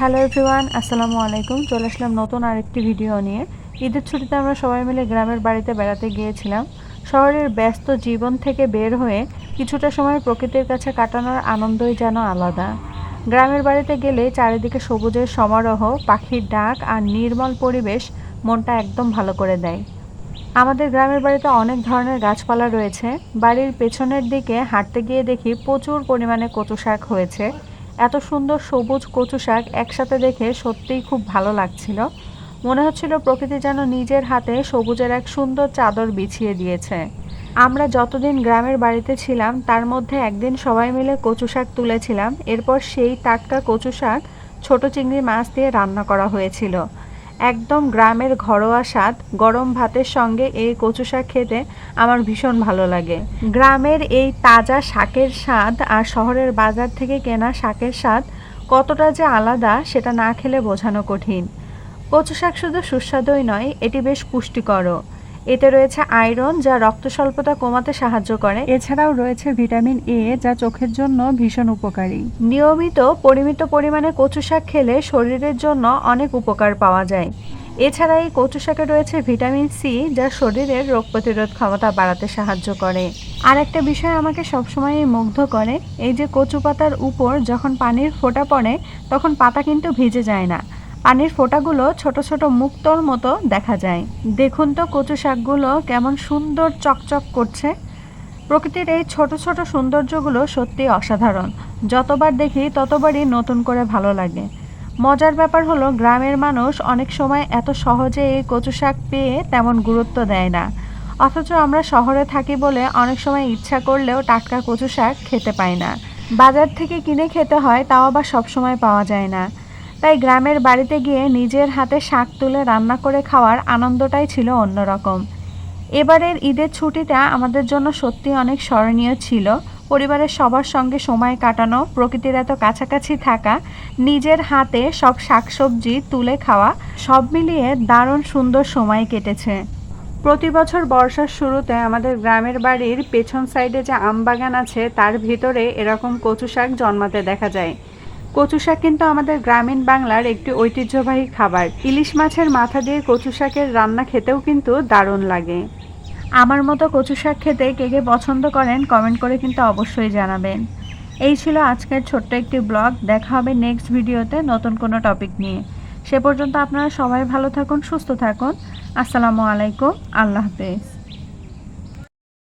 Hello everyone, আসসালামু আলাইকুম। চলে আসলাম নতুন আরেকটি ভিডিও নিয়ে। ঈদের ছুটিতে আমরা সবাই মিলে গ্রামের বাড়িতে বেড়াতে গিয়েছিলাম। শহরের ব্যস্ত জীবন থেকে বের হয়ে কিছুটা সময় প্রকৃতির কাছে কাটানোর আনন্দই যেন আলাদা। গ্রামের বাড়িতে গেলে চারিদিকে সবুজের সমারোহ, পাখির ডাক আর নির্মল পরিবেশ মনটা একদম ভালো করে দেয়। আমাদের গ্রামের বাড়িতে অনেক ধরনের গাছপালা রয়েছে। বাড়ির পেছনের দিকে হাঁটতে গিয়ে দেখি প্রচুর পরিমাণে কচু শাক হয়েছে। এত সুন্দর সবুজ কচু শাক একসাথে দেখে সত্যিই খুব ভালো লাগছিল। মনে হচ্ছিল প্রকৃতি যেন নিজের হাতে সবুজের এক সুন্দর চাদর বিছিয়ে দিয়েছে। আমরা যতদিন গ্রামের বাড়িতে ছিলাম তার মধ্যে একদিন সবাই মিলে কচু শাক তুলেছিলাম। এরপর সেই টাটকা কচু শাক ছোট চিংড়ি মাছ দিয়ে রান্না করা হয়েছিল। একদম গ্রামের ঘরোয়া স্বাদ। গরম ভাতের সঙ্গে এই কচু শাক খেতে আমার ভীষণ ভালো লাগে। গ্রামের এই তাজা শাকের স্বাদ আর শহরের বাজার থেকে কেনা শাকের স্বাদ কতটা যে আলাদা সেটা না খেলে বোঝানো কঠিন। কচু শাক শুধু সুস্বাদুই নয়, এটি বেশ পুষ্টিকরও। এতে রয়েছে আয়রন, যা রক্ত স্বল্পতা কমাতে সাহায্য করে। এছাড়াও রয়েছে ভিটামিন এ, যা চোখের জন্য ভীষণ উপকারী। নিয়মিত পরিমিত পরিমাণে কচু শাক খেলে শরীরের জন্য অনেক উপকার পাওয়া যায়। এছাড়া এই কচু শাকে রয়েছে ভিটামিন সি, যা শরীরের রোগ প্রতিরোধ ক্ষমতা বাড়াতে সাহায্য করে। আর একটা বিষয় আমাকে সবসময়ই মুগ্ধ করে, এই যে কচু পাতার উপর যখন পানির ফোঁটা পড়ে তখন পাতা কিন্তু ভিজে যায় না। পানির ফোঁটাগুলো ছোট ছোট মুক্তোর মতো দেখা যায়। দেখুন তো কচু শাকগুলো কেমন সুন্দর চকচক করছে। প্রকৃতির এই ছোট ছোট সৌন্দর্যগুলো সত্যি অসাধারণ। যতবার দেখি ততবারই নতুন করে ভালো লাগে। মজার ব্যাপার হলো, গ্রামের মানুষ অনেক সময় এত সহজে এই কচু শাক পেয়ে তেমন গুরুত্ব দেয় না। অথচ আমরা শহরে থাকি বলে অনেক সময় ইচ্ছা করলেও টাটকা কচু শাক খেতে পাই না। বাজার থেকে কিনে খেতে হয়, তাও আবার সবসময় পাওয়া যায় না। তাই গ্রামের বাড়িতে গিয়ে নিজের হাতে শাক তুলে রান্না করে খাওয়ার আনন্দটাই ছিল অন্যরকম। এবারের ঈদের ছুটিটা আমাদের জন্য সত্যি অনেক স্মরণীয় ছিল। পরিবারের সবার সঙ্গে সময় কাটানো, প্রকৃতির এত কাছাকাছি থাকা, নিজের হাতে সব শাকসবজি তুলে খাওয়া, সব মিলিয়ে দারুণ সুন্দর সময় কেটেছে। প্রতি বছর বর্ষার শুরুতে আমাদের গ্রামের বাড়ির পেছন সাইডে যে আম বাগান আছে তার ভিতরে এরকম কচু শাক জন্মাতে দেখা যায়। কচু শাক কিন্তু আমাদের গ্রামীণ বাংলার একটি ঐতিহ্যবাহী খাবার। ইলিশ মাছের মাথা দিয়ে কচু শাকের রান্না খেতেও কিন্তু দারুণ লাগে। আমার মতো কচু শাক খেতে কে কে পছন্দ করেন কমেন্ট করে কিন্তু অবশ্যই জানাবেন। এই ছিল আজকের ছোট্ট একটি ব্লগ। দেখা হবে নেক্সট ভিডিওতে নতুন কোনো টপিক নিয়ে। সে পর্যন্ত আপনারা সবাই ভালো থাকুন, সুস্থ থাকুন। আসসালামু আলাইকুম, আল্লাহ হাফেজ।